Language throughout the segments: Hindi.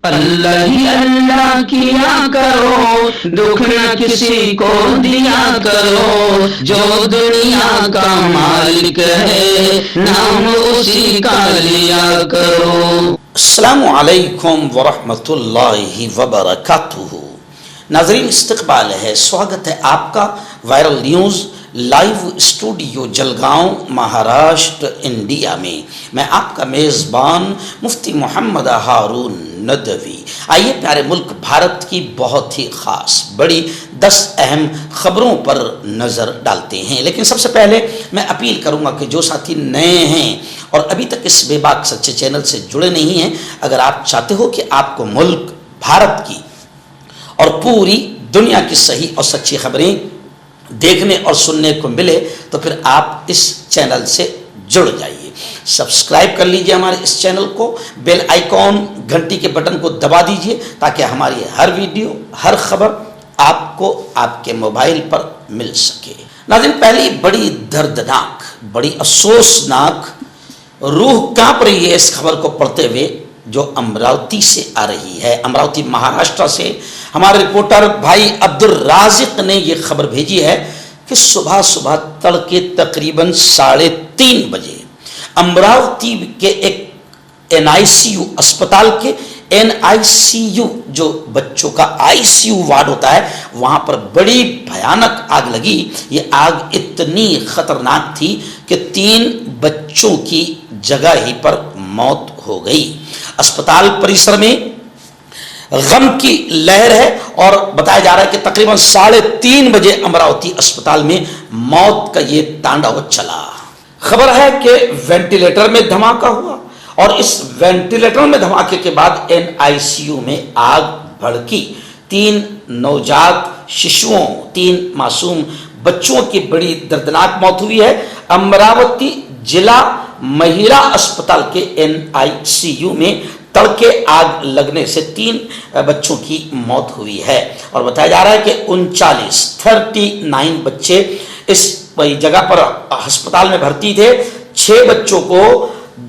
अल्लाह ही अल्लाह किया करो, दुख न किसी को दिया करो, जो दुनिया का मालिक है नाम उसी का लिया करो। अस्सलामु अलैकुम वरहमतुल्लाहि वबरकातुहू। नाज़रीन, इस्तक़बाल है, स्वागत है आपका viral news live studio Jalgaon, Maharashtra, India में। मैं आपका मेज़बान मुफ्ती मोहम्मद हारून नदवी। आइए प्यारे मुल्क भारत की बहुत ही ख़ास बड़ी 10 अहम ख़बरों पर नज़र डालते हैं। लेकिन सबसे पहले मैं अपील करूँगा कि जो साथी नए हैं और अभी तक इस बेबाक सच्चे चैनल से जुड़े नहीं हैं, अगर आप चाहते हो कि आपको मुल्क भारत की और पूरी दुनिया की सही और सच्ची खबरें देखने और सुनने को मिले, तो फिर आप इस चैनल से जुड़ जाइए। सब्सक्राइब कर लीजिए हमारे इस चैनल को, बेल आइकॉन घंटी के बटन को दबा दीजिए ताकि हमारी हर वीडियो, हर खबर आपको आपके मोबाइल पर मिल सके। नाज़रीन, पहली बड़ी दर्दनाक, बड़ी अफसोसनाक, रूह कांप रही है इस खबर को पढ़ते हुए जो अमरावती से आ रही है। अमरावती महाराष्ट्र से हमारे रिपोर्टर भाई अब्दुल राज़िक ने ये खबर भेजी है कि सुबह सुबह तड़के तकरीबन 3:30 बजे अमरावती के एक NICU अस्पताल के NICU जो बच्चों का ICU वार्ड होता है, वहाँ पर बड़ी भयानक आग लगी। ये आग इतनी खतरनाक थी कि 3 बच्चों की जगह ही पर मौत हो गई। अस्पताल परिसर में गम की लहर है और बताया जा रहा है कि तकरीबन 3:30 बजे अमरावती अस्पताल में मौत का ये तांडव चला। खबर है कि वेंटिलेटर में धमाका हुआ और इस वेंटिलेटर में धमाके के बाद NICU में आग भड़की। 3 नवजात शिशुओं, 3 मासूम बच्चों की बड़ी दर्दनाक मौत हुई है। अमरावती जिला महिला अस्पताल के NICU में तड़के आग लगने से 3 बच्चों की मौत हुई है और बताया जा रहा है कि 39 बच्चे इस जगह पर अस्पताल में भर्ती थे। 6 बच्चों को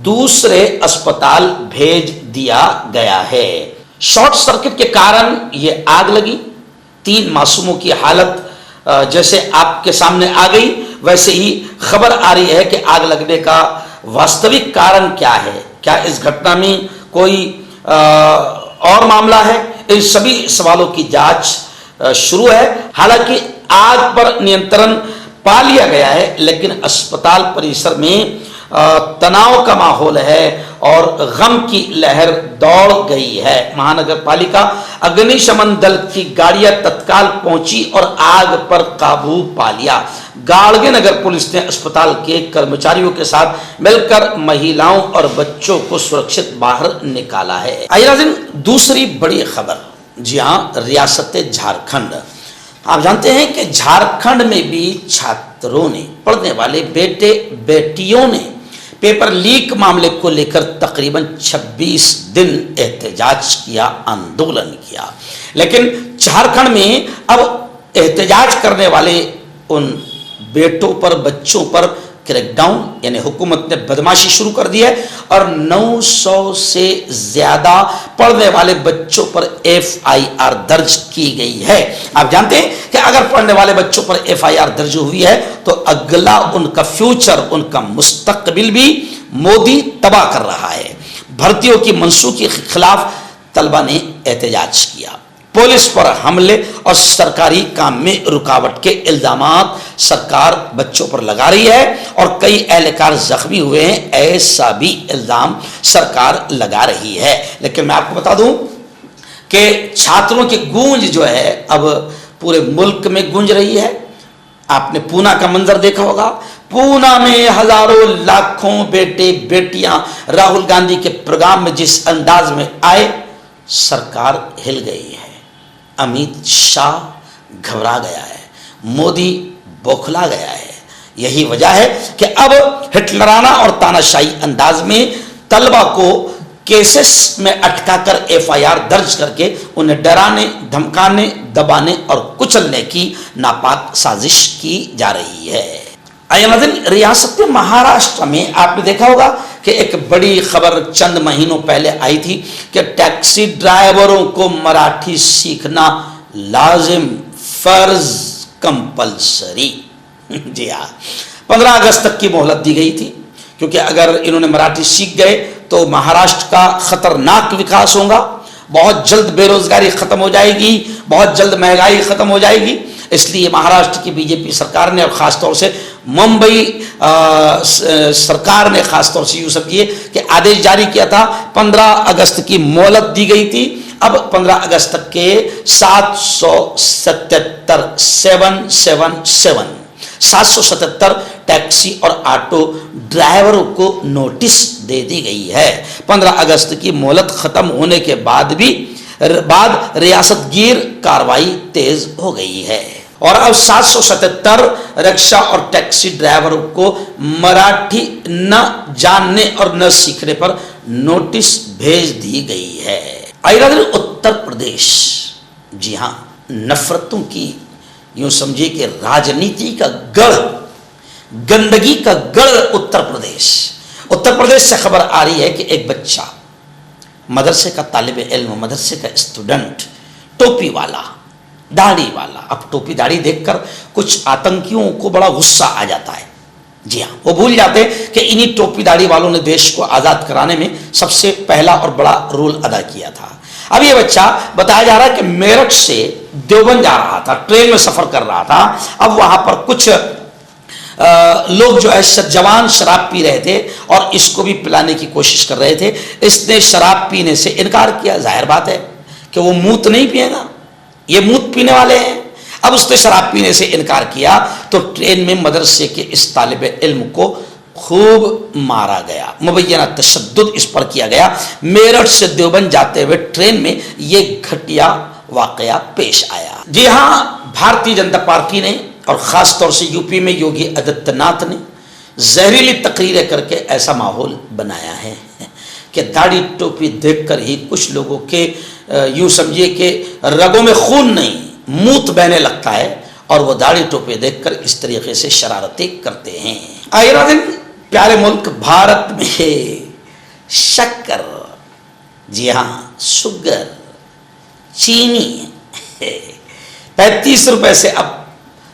दूसरे अस्पताल भेज दिया गया है। शॉर्ट सर्किट के कारण ये आग लगी। 3 मासूमों की हालत जैसे आपके सामने आ गई, वैसे ही खबर आ रही है कि आग लगने का वास्तविक कारण क्या है, क्या इस घटना में कोई और मामला है, इन सभी सवालों की जांच शुरू है। हालांकि आग पर नियंत्रण पा लिया गया है, लेकिन अस्पताल परिसर में तनाव का माहौल है और गम की लहर दौड़ गई है। महानगर पालिका अग्निशमन दल की गाड़ियां तत्काल पहुंची और आग पर काबू पा लिया। गाड़गे नगर पुलिस ने अस्पताल के कर्मचारियों के साथ मिलकर महिलाओं और बच्चों को सुरक्षित बाहर निकाला है। आइए नाज़रीन, दूसरी बड़ी खबर, जी हाँ, रियासत झारखंड। आप जानते हैं कि झारखंड में भी छात्रों ने, पढ़ने वाले बेटे बेटियों ने पेपर लीक मामले को लेकर तकरीबन 26 दिन एहतजाज किया, आंदोलन किया। लेकिन झारखंड में अब एहतजाज करने वाले उन बेटों पर, बच्चों पर क्रैकडाउन, यानी हुकूमत ने बदमाशी शुरू कर दी है और 900 से ज्यादा पढ़ने वाले बच्चों पर FIR दर्ज की गई है। आप जानते हैं कि अगर पढ़ने वाले बच्चों पर FIR दर्ज हुई है तो अगला उनका फ्यूचर, उनका मुस्तकबिल भी मोदी तबाह कर रहा है। भर्तियों की मनसूखी के खिलाफ तलबा ने एहतजाज किया। पुलिस पर हमले और सरकारी काम में रुकावट के इल्जामात सरकार बच्चों पर लगा रही है और कई एहलकार जख्मी हुए हैं, ऐसा भी इल्जाम सरकार लगा रही है। लेकिन मैं आपको बता दूं कि छात्रों की गूंज जो है अब पूरे मुल्क में गूंज रही है। आपने पूना का मंजर देखा होगा। पूना में हजारों लाखों बेटे बेटियां राहुल गांधी के प्रोग्राम में जिस अंदाज में आए, सरकार हिल गई है। अमित शाह घबरा गया है, मोदी बौखला गया है। यही वजह है कि अब हिटलराना और तानाशाही अंदाज में तलबा को केसेस में अटकाकर FIR दर्ज करके उन्हें डराने, धमकाने, दबाने और कुचलने की नापाक साजिश की जा रही है। आइए नाज़रीन, रियासत महाराष्ट्र में आपने देखा होगा कि एक बड़ी खबर चंद महीनों पहले आई थी कि टैक्सी ड्राइवरों को मराठी सीखना लाजिम, फर्ज, कंपलसरी। जी हाँ, 15 अगस्त तक की मोहलत दी गई थी, क्योंकि अगर इन्होंने मराठी सीख गए तो महाराष्ट्र का खतरनाक विकास होगा, बहुत जल्द बेरोजगारी खत्म हो जाएगी, बहुत जल्द महंगाई खत्म हो जाएगी। इसलिए महाराष्ट्र की बीजेपी सरकार ने और ख़ासतौर से मुंबई सरकार ने ख़ासतौर से यूँ समझिए कि आदेश जारी किया था, 15 अगस्त की मोहलत दी गई थी। अब 15 अगस्त तक के 777 टैक्सी और ऑटो ड्राइवरों को नोटिस दे दी गई है। 15 अगस्त की मोहलत खत्म होने के बाद रियासतगीर कार्रवाई तेज हो गई है और अब 777 रिक्शा और टैक्सी ड्राइवरों को मराठी न जानने और न सीखने पर नोटिस भेज दी गई है। उत्तर प्रदेश, जी हाँ, नफरतों की यूं समझिए कि राजनीति का गढ़, गंदगी का गढ़ उत्तर प्रदेश से खबर आ रही है कि एक बच्चा, मदरसे का तालिब इल्म, मदरसे का स्टूडेंट, टोपी वाला, दाढ़ी वाला। अब टोपी दाढ़ी देखकर कुछ आतंकियों को बड़ा गुस्सा आ जाता है। जी हाँ, वो भूल जाते हैं कि इन्हीं टोपी दाढ़ी वालों ने देश को आज़ाद कराने में सबसे पहला और बड़ा रोल अदा किया था। अब ये बच्चा, बताया जा रहा है कि मेरठ से देवबंद जा रहा था, ट्रेन में सफर कर रहा था। अब वहां पर कुछ लोग जो है जवान शराब पी रहे थे और इसको भी पिलाने की कोशिश कर रहे थे। इसने शराब पीने से इनकार किया। जाहिर बात है कि वो मूत नहीं पिएगा, ये मूत पीने वाले हैं। अब उसने शराब पीने से इनकार किया तो ट्रेन में मदरसे के इस तालिब इल्म को खूब मारा गया, मुबैना तशद्दुद इस पर किया गया। मेरठ से देवबंद जाते हुए ट्रेन में ये घटिया वाकया पेश आया। जी हाँ, भारतीय जनता पार्टी ने और ख़ास तौर से यूपी में योगी आदित्यनाथ ने जहरीली तकरीरें करके ऐसा माहौल बनाया है कि दाढ़ी टोपी देखकर ही कुछ लोगों के यूँ समझिए कि रगों में खून नहीं, मूत बहने लगता है और वो दाढ़ी टोपी देखकर इस तरीके से शरारतें करते हैं। आइरा दिन प्यारे मुल्क भारत में शक्कर, जी हाँ, शुगर, चीनी 35 रुपए से अब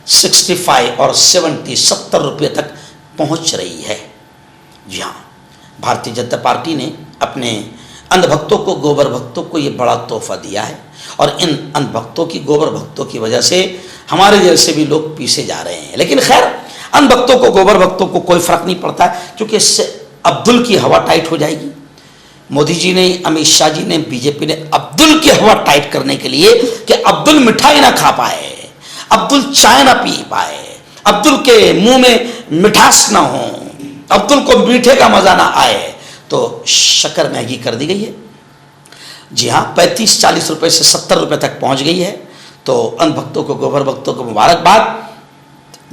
65 और 70 रुपये तक पहुंच रही है। जी हाँ, भारतीय जनता पार्टी ने अपने अंधभक्तों को, गोबर भक्तों को ये बड़ा तोहफा दिया है और इन अंधभक्तों की, गोबर भक्तों की वजह से हमारे जैसे भी लोग पीछे जा रहे हैं। लेकिन खैर, अंधभक्तों को, गोबर भक्तों को कोई फर्क नहीं पड़ता है, क्योंकि इससे अब्दुल की हवा टाइट हो जाएगी। मोदी जी ने, अमित शाह जी ने, बीजेपी ने अब्दुल की हवा टाइट करने के लिए कि अब्दुल मिठाई ना खा पाए, अब्दुल चाय ना पी पाए, अब्दुल के मुंह में मिठास ना हो, अब्दुल को मीठे का मजा ना आए, तो शक्कर महंगी कर दी गई है। जी हाँ, 35-40 रुपए से 70 रुपए तक पहुंच गई है। तो अंधभक्तों को, गोबर भक्तों को मुबारकबाद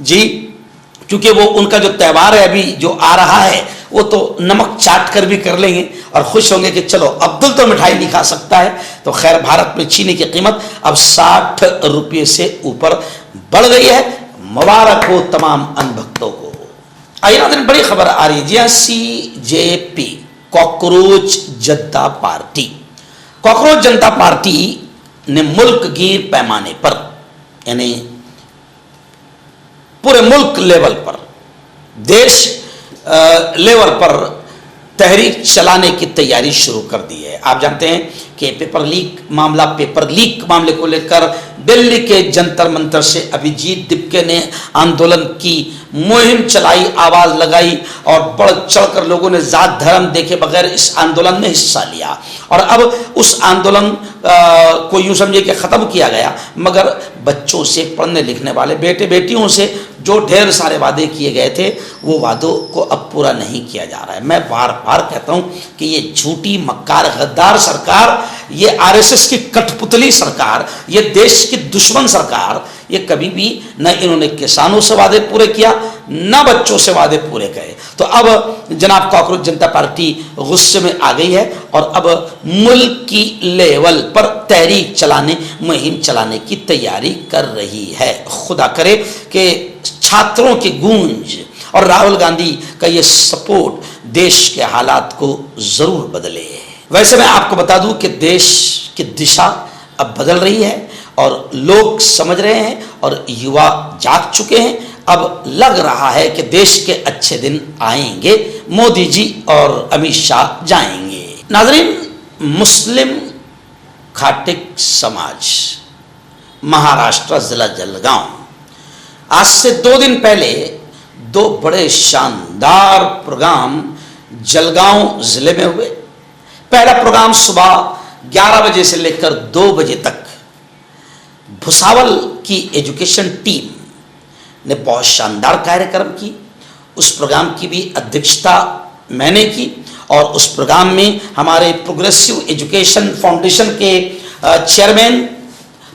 जी, क्योंकि वो उनका जो त्यौहार है अभी जो आ रहा है वो तो नमक चाट कर भी कर लेंगे और खुश होंगे कि चलो अब्दुल तो मिठाई नहीं खा सकता है। तो खैर, भारत में चीनी की कीमत अब 60 रुपये से ऊपर बढ़ गई है। मुबारक हो तमाम अंधभक्तों को। आइए दिन बड़ी खबर आ रही है। जी हाँ, CJP, कॉकरोच जनता पार्टी, कॉकरोच जनता पार्टी ने मुल्कगीर पैमाने पर, यानी पूरे मुल्क लेवल पर, देश लेवल पर तहरीक चलाने की तैयारी शुरू कर दी है। आप जानते हैं कि पेपर लीक मामले को लेकर दिल्ली के जंतर मंतर से अभिजीत दिपके ने आंदोलन की मुहिम चलाई, आवाज लगाई और बढ़ चढ़कर लोगों ने जात धर्म देखे बगैर इस आंदोलन में हिस्सा लिया। और अब उस आंदोलन को यूं समझिए कि खत्म किया गया, मगर बच्चों से, पढ़ने लिखने वाले बेटे बेटियों से जो ढेर सारे वादे किए गए थे, वो वादों को अब पूरा नहीं किया जा रहा है। मैं बार बार कहता हूं कि ये झूठी, मक्कार, गद्दार सरकार, ये RSS की कठपुतली सरकार, ये देश की दुश्मन सरकार, ये कभी भी न इन्होंने किसानों से वादे पूरे किया, न बच्चों से वादे पूरे किए। तो अब जनाब कॉकरोच जनता पार्टी गुस्से में आ गई है और अब मुल्क की लेवल पर तहरीक चलाने, मुहिम चलाने की तैयारी कर रही है। खुदा करे कि छात्रों की गूंज और राहुल गांधी का ये सपोर्ट देश के हालात को ज़रूर बदले। वैसे मैं आपको बता दूं कि देश की दिशा अब बदल रही है और लोग समझ रहे हैं और युवा जाग चुके हैं। अब लग रहा है कि देश के अच्छे दिन आएंगे, मोदी जी और अमित शाह जाएंगे। नाज़रीन, मुस्लिम खाटिक समाज महाराष्ट्र जिला जलगांव, आज से 2 दिन पहले 2 बड़े शानदार प्रोग्राम जलगांव जिले में हुए। पहला प्रोग्राम सुबह 11 बजे से लेकर 2 बजे तक भुसावल की एजुकेशन टीम ने बहुत शानदार कार्यक्रम की। उस प्रोग्राम की भी अध्यक्षता मैंने की और उस प्रोग्राम में हमारे प्रोग्रेसिव एजुकेशन फाउंडेशन के चेयरमैन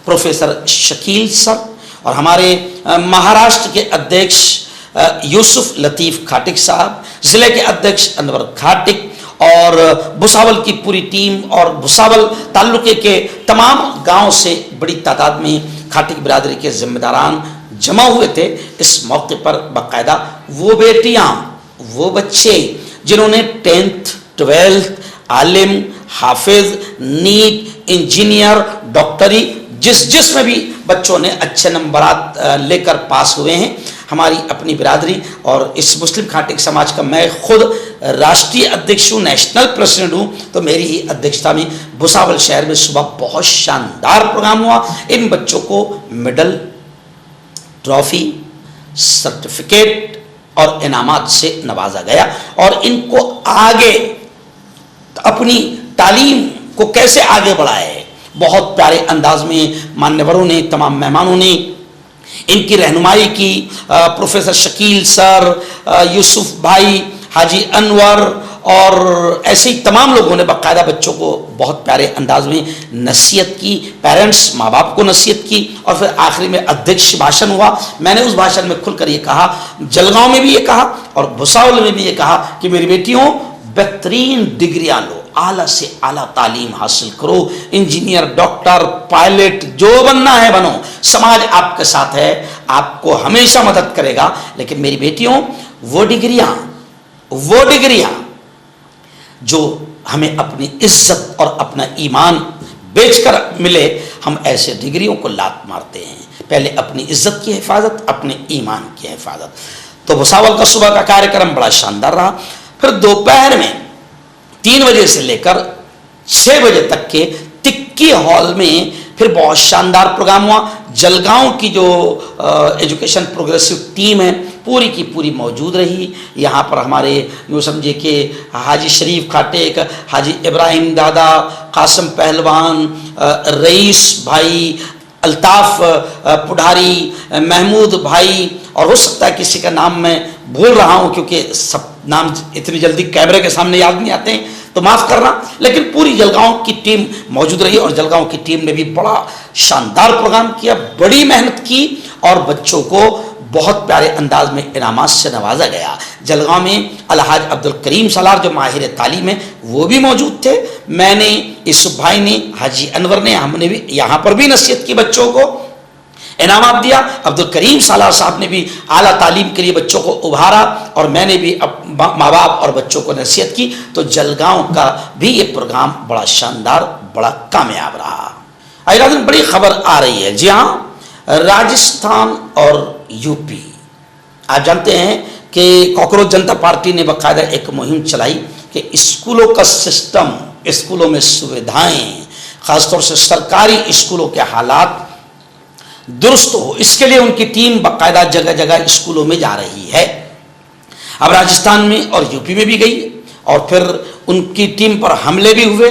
प्रोफेसर शकील सर और हमारे महाराष्ट्र के अध्यक्ष यूसुफ लतीफ़ खाटिक साहब, ज़िले के अध्यक्ष अनवर खाटिक और भुसावल की पूरी टीम और भुसावल ताल्लुके के तमाम गांव से बड़ी तादाद में खाटिक बिरादरी के जिम्मेदारान जमा हुए थे। इस मौके पर बाकायदा वो बेटियां, वो बच्चे जिन्होंने 10th 12th आलिम, हाफिज, नीट, इंजीनियर, डॉक्टरी, जिसमें भी बच्चों ने अच्छे नंबरात लेकर पास हुए हैं, हमारी अपनी बिरादरी और इस मुस्लिम खाटिक समाज का मैं खुद राष्ट्रीय अध्यक्ष हूँ, नेशनल प्रेसिडेंट हूँ, तो मेरी ही अध्यक्षता में भुसावल शहर में सुबह बहुत शानदार प्रोग्राम हुआ। इन बच्चों को मेडल, ट्रॉफी, सर्टिफिकेट और इनामात से नवाजा गया और इनको आगे अपनी तालीम को कैसे आगे बढ़ाए, बहुत प्यारे अंदाज में मान्यवरों ने, तमाम मेहमानों ने इनकी रहनुमाई की। प्रोफेसर शकील सर, यूसुफ भाई, हाजी अनवर और ऐसे ही तमाम लोगों ने बाकायदा बच्चों को बहुत प्यारे अंदाज में नसीहत की, पेरेंट्स माँ बाप को नसीहत की और फिर आखिरी में अध्यक्ष भाषण हुआ। मैंने उस भाषण में खुलकर ये कहा, जलगांव में भी ये कहा और भुसावल में भी ये कहा कि मेरी बेटियों, बेहतरीन डिग्रियां लो, आला से आला तालीम हासिल करो, इंजीनियर, डॉक्टर, पायलट, जो बनना है बनो, समाज आपके साथ है, आपको हमेशा मदद करेगा। लेकिन मेरी बेटियों, वो डिग्रियां जो हमें अपनी इज्जत और अपना ईमान बेचकर मिले, हम ऐसे डिग्रियों को लात मारते हैं। पहले अपनी इज्जत की हिफाजत, अपने ईमान की हिफाजत। तो भुसावल का सुबह का कार्यक्रम बड़ा शानदार रहा। फिर दोपहर में 3 बजे से लेकर 6 बजे तक के तिक्की हॉल में फिर बहुत शानदार प्रोग्राम हुआ। जलगांव की जो एजुकेशन प्रोग्रेसिव टीम है पूरी की पूरी मौजूद रही। यहाँ पर हमारे यूँ समझिए कि हाजी शरीफ खाटिक, हाजी इब्राहिम दादा, कासम पहलवान, रईस भाई, अल्ताफ़ पुढ़ारी, महमूद भाई और हो सकता है किसी का नाम मैं भूल रहा हूँ क्योंकि सब नाम इतनी जल्दी कैमरे के सामने याद नहीं आते हैं, तो माफ़ करना। लेकिन पूरी जलगांव की टीम मौजूद रही और जलगांव की टीम ने भी बड़ा शानदार प्रोग्राम किया, बड़ी मेहनत की और बच्चों को बहुत प्यारे अंदाज में इनामात से नवाजा गया। जलगांव में अलहाज अब्दुल करीम सलार जो माहिर तालीम है वो भी मौजूद थे। मैंने, यूसुफ भाई ने, हाजी अनवर ने, हमने भी यहाँ पर भी नसीहत की, बच्चों को इनामात दिया। अब्दुल करीम सालार साहब ने भी आला तालीम के लिए बच्चों को उभारा और मैंने भी माँ बाप और बच्चों को नसीहत की। तो जलगांव का भी ये प्रोग्राम बड़ा शानदार, बड़ा कामयाब रहा। आज बड़ी खबर आ रही है, जी हाँ, राजस्थान और यूपी। आप जानते हैं कि कॉकरोच जनता पार्टी ने बाकायदा एक मुहिम चलाई कि स्कूलों का सिस्टम, स्कूलों में सुविधाएं, खासतौर से सरकारी स्कूलों के हालात दुरुस्त हो, इसके लिए उनकी टीम बाकायदा जगह जगह स्कूलों में जा रही है। अब राजस्थान में और यूपी में भी गई और फिर उनकी टीम पर हमले भी हुए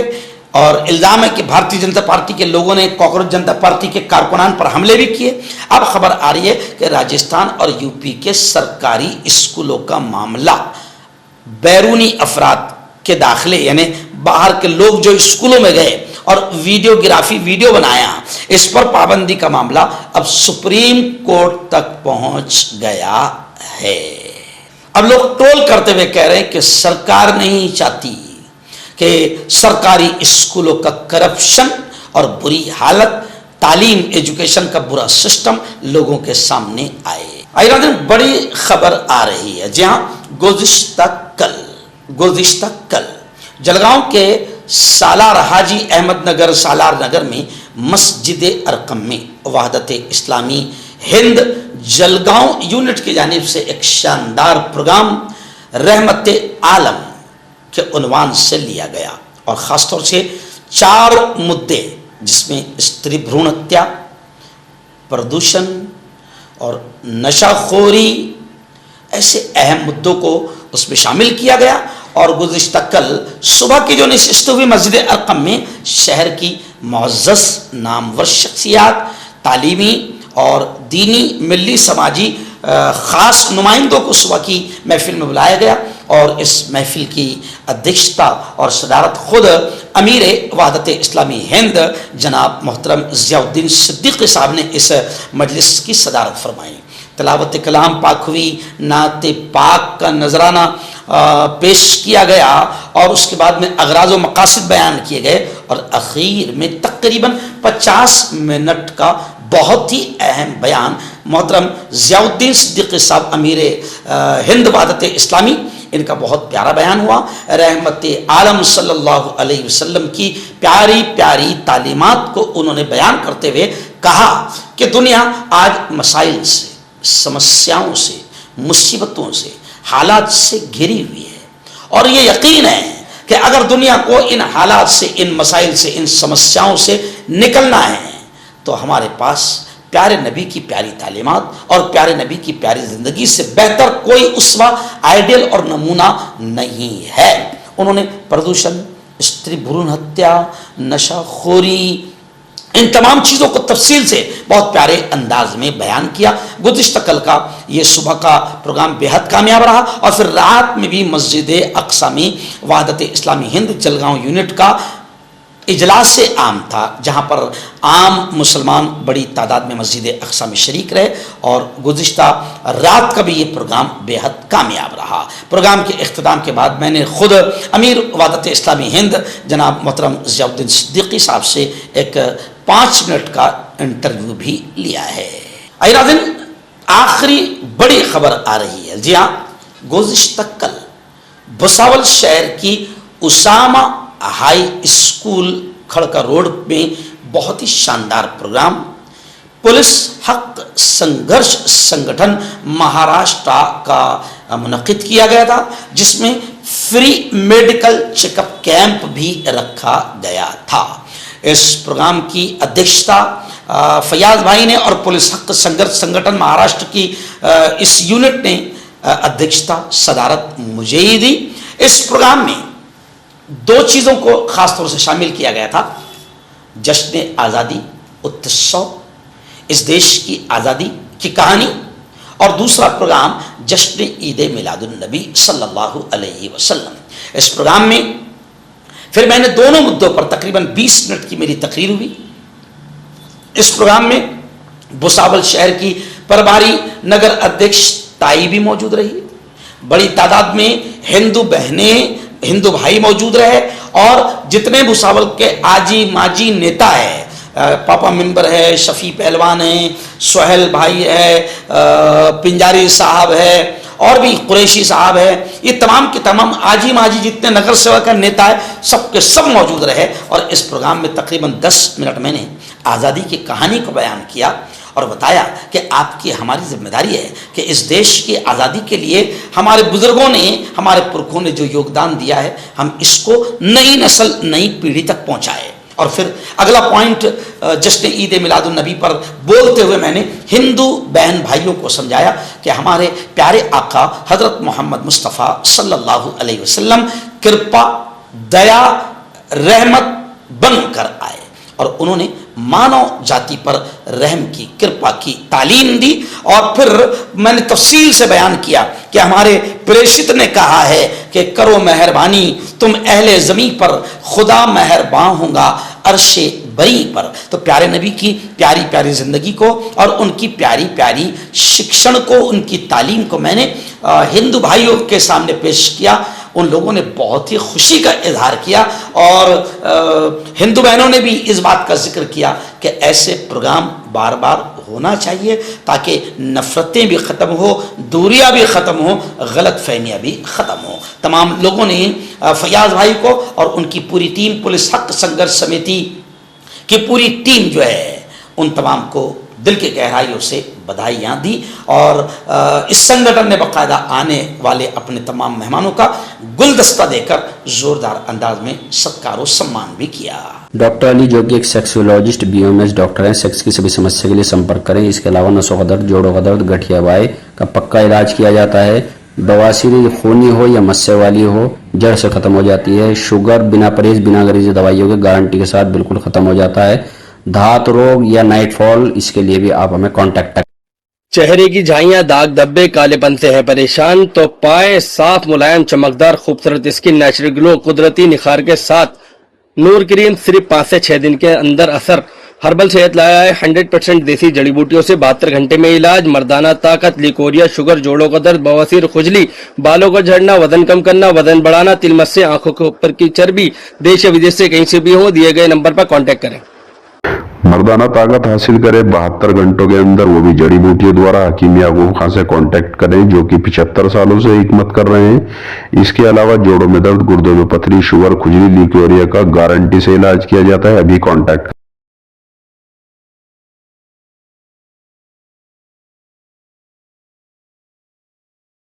और इल्ज़ाम है कि भारतीय जनता पार्टी के लोगों ने कॉकरोच जनता पार्टी के कारकुनान पर हमले भी किए। अब खबर आ रही है कि राजस्थान और यूपी के सरकारी स्कूलों का मामला, बैरूनी अफराद के दाखिले यानी बाहर के लोग जो स्कूलों में गए और वीडियोग्राफी, वीडियो बनाया, इस पर पाबंदी का मामला अब सुप्रीम कोर्ट तक पहुंच गया है। अब लोग ट्रोल करते हुए कह रहे हैं कि सरकार नहीं चाहती कि सरकारी स्कूलों का करप्शन और बुरी हालत, तालीम, एजुकेशन का बुरा सिस्टम लोगों के सामने आए। आइए बड़ी खबर आ रही है, जहां गुज़िश्ता कल गुज़िश्ता कल जलगांव के सालार हाजी अहमद नगर सालार नगर में मस्जिद अरकम में वहदत इस्लामी हिंद जलगांव यूनिट की जानिब से एक शानदार प्रोग्राम रहमत आलम के उन्वान से लिया गया और ख़ास तौर से 4 मुद्दे जिसमें स्त्री भ्रूण हत्या, प्रदूषण और नशाखोरी ऐसे अहम मुद्दों को उसमें शामिल किया गया। और गुज़िश्ता कल सुबह की जो नशिस्त हुई मस्जिद अरकम में शहर की मुअज़्ज़ज़ नामवर शख्सियात, तालीमी और दीनी मिली समाजी ख़ास नुमाइंदों को सुबह की महफिल में बुलाया गया और इस महफिल की अध्यक्षता और सदारत खुद अमीर वहदत इस्लामी हिंद जनाब मोहतरम ज़ियाउद्दीन सिद्दीक़ी साहब ने इस मजलिस की सदारत फरमाई। तिलावत कलाम पाक हुई, नात पाक का नजराना पेश किया गया और उसके बाद में अगराज़ व मकासद बयान किए गए और आखिर में तकरीबन 50 मिनट का बहुत ही अहम बयान मोहतरम ज़ियाउद्दीन सिद्दीक़ी साहब अमीर हिंद वहदत इस्लामी, इनका बहुत प्यारा बयान हुआ। रहमत आलम सल्लल्लाहु अलैहि वसल्लम की प्यारी प्यारी तालीमात को उन्होंने बयान करते हुए कहा कि दुनिया आज मसाइल से, समस्याओं से, मुसीबतों से, हालात से घिरी हुई है और ये यकीन है कि अगर दुनिया को इन हालात से, इन मसाइल से, इन समस्याओं से निकलना है तो हमारे पास प्यारे नबी की प्यारी तालीमात और प्यारे नबी की प्यारी ज़िंदगी से बेहतर कोई उसवा, आइडियल और नमूना नहीं है। उन्होंने प्रदूषण, स्त्री भ्रूण हत्या, नशाखोरी, इन तमाम चीज़ों को तफसील से बहुत प्यारे अंदाज में बयान किया। गुज़िश्ता कल का ये सुबह का प्रोग्राम बेहद कामयाब रहा और फिर रात में भी मस्जिद अक्सा में वहदत इस्लामी हिंद जलगांव यूनिट का इजलास आम था, जहाँ पर आम मुसलमान बड़ी तादाद में मस्जिद अक्सा में शरीक रहे और गुज़िश्ता रात का भी ये प्रोग्राम बेहद कामयाब रहा। प्रोग्राम के इख्तिताम के बाद मैंने खुद अमीर वहदत इस्लामी हिंद जनाब मोहतरम ज़ियाउद्दीन सिद्दीक़ी साहब से एक 5 मिनट का इंटरव्यू भी लिया है। नाज़रीन, आखिरी बड़ी खबर आ रही है। जी हाँ, गुज़िश्ता कल भुसावल शहर की उसामा हाई स्कूल खड़का रोड में बहुत ही शानदार प्रोग्राम पुलिस हक संघर्ष संगठन महाराष्ट्र का मुनक़िद किया गया था, जिसमें फ्री मेडिकल चेकअप कैंप भी रखा गया था। इस प्रोग्राम की अध्यक्षता फयाज भाई ने और पुलिस हक संघर्ष संगठन महाराष्ट्र की इस यूनिट ने अध्यक्षता सदारत मुझे ही दी। इस प्रोग्राम में 2 चीज़ों को ख़ास तौर से शामिल किया गया था। जश्न आज़ादी उत्सव, इस देश की आज़ादी की कहानी, और दूसरा प्रोग्राम जश्न ईद मिलादुन नबी सल्लल्लाहु अलैहि वसल्लम। इस प्रोग्राम में फिर मैंने दोनों मुद्दों पर तकरीबन 20 मिनट की मेरी तकरीर हुई। इस प्रोग्राम में भुसावल शहर की प्रभारी नगर अध्यक्ष ताई भी मौजूद रही, बड़ी तादाद में हिंदू बहनें, हिंदू भाई मौजूद रहे और जितने भुसावल के आजी माजी नेता है, पापा मेंबर है, शफी पहलवान है, सोहेल भाई है, पिंजारी साहब है और भी कुरैशी साहब है, ये तमाम के तमाम आजी माजी जितने नगर सेवा का नेता है सबके सब मौजूद रहे। और इस प्रोग्राम में तकरीबन 10 मिनट मैंने आज़ादी की कहानी को बयान किया और बताया कि आपकी हमारी जिम्मेदारी है कि इस देश की आज़ादी के लिए हमारे बुज़ुर्गों ने, हमारे पुरखों ने जो योगदान दिया है, हम इसको नई नस्ल, नई पीढ़ी तक पहुँचाए। और फिर अगला पॉइंट जश्न ईद मिलादुन नबी पर बोलते हुए मैंने हिंदू बहन भाइयों को समझाया कि हमारे प्यारे आका हज़रत मोहम्मद मुस्तफ़ा सल्लल्लाहु अलैहि वसल्लम कृपा, दया, रहमत बनकर आए और उन्होंने मानव जाति पर रहम की, कृपा की तालीम दी। और फिर मैंने तफसील से बयान किया कि हमारे प्रेषित ने कहा है कि करो मेहरबानी तुम अहले ज़मीं पर, खुदा मेहरबान होगा अर्शे बरी पर। तो प्यारे नबी की प्यारी प्यारी ज़िंदगी को और उनकी प्यारी प्यारी शिक्षण को, उनकी तालीम को मैंने हिंदू भाइयों के सामने पेश किया। उन लोगों ने बहुत ही खुशी का इजहार किया और हिंदू बहनों ने भी इस बात का जिक्र किया कि ऐसे प्रोग्राम बार बार होना चाहिए ताकि नफ़रतें भी ख़त्म हो, दूरियां भी ख़त्म हो, गलत फहमियाँ भी ख़त्म हो। तमाम लोगों ने फयाज़ भाई को और उनकी पूरी टीम, पुलिस हक संघर्ष समिति की पूरी टीम जो है उन तमाम को दिल की गहराइयों से बधाइयाँ दी और इस संगठन ने बाकायदा आने वाले अपने तमाम मेहमानों का गुलदस्ता देकर ज़ोरदार अंदाज में सत्कार और सम्मान भी किया। डॉक्टर अली जो कि एक सेक्सोलॉजिस्ट बीएमएस डॉक्टर हैं, सेक्स की सभी समस्या के लिए संपर्क करें। इसके अलावा नसों का दर्द, जोड़ों का दर्द, गठिया बाय का पक्का इलाज किया जाता है। बवासीर खूनी हो या मस्से वाली हो, जड़ से खत्म हो जाती है। शुगर बिना परहेज, बिना अंग्रेजी दवाइयों के गारंटी के साथ बिल्कुल खत्म हो जाता है। धात रोग या नाइटफॉल, इसके लिए भी आप हमें कांटेक्ट करें। चेहरे की झाइयां, दाग धब्बे, कालेपन से है परेशान तो पाए साफ, मुलायम, चमकदार, खूबसूरत स्किन, नेचुरल ग्लो, कुदरती निखार के साथ नूर क्रीम सिर्फ 5 से 6 दिन के अंदर असर। हर्बल सेहत लाया है 100% देसी जड़ी बूटियों से 72 घंटे में इलाज। मर्दाना ताकत, लिकोरिया, शुगर, जोड़ों का दर्द, बवासीर, खुजली, बालों का झड़ना, वजन कम करना, वजन बढ़ाना, तिलमस से आंखों के ऊपर की चर्बी, देश या विदेश से कहीं से भी हो, दिए गए नंबर पर कांटेक्ट करें। मर्दाना ताकत हासिल करें 72 घंटों के अंदर, वो भी जड़ी बूटियों द्वारा। हकीम याकूब खान से कांटेक्ट करें जो कि 75 सालों से हिकमत कर रहे हैं। इसके अलावा जोड़ों में दर्द, गुर्दों में पथरी, शुगर, खुजली, लिकोरिया का गारंटी से इलाज किया जाता है। अभी कांटेक्ट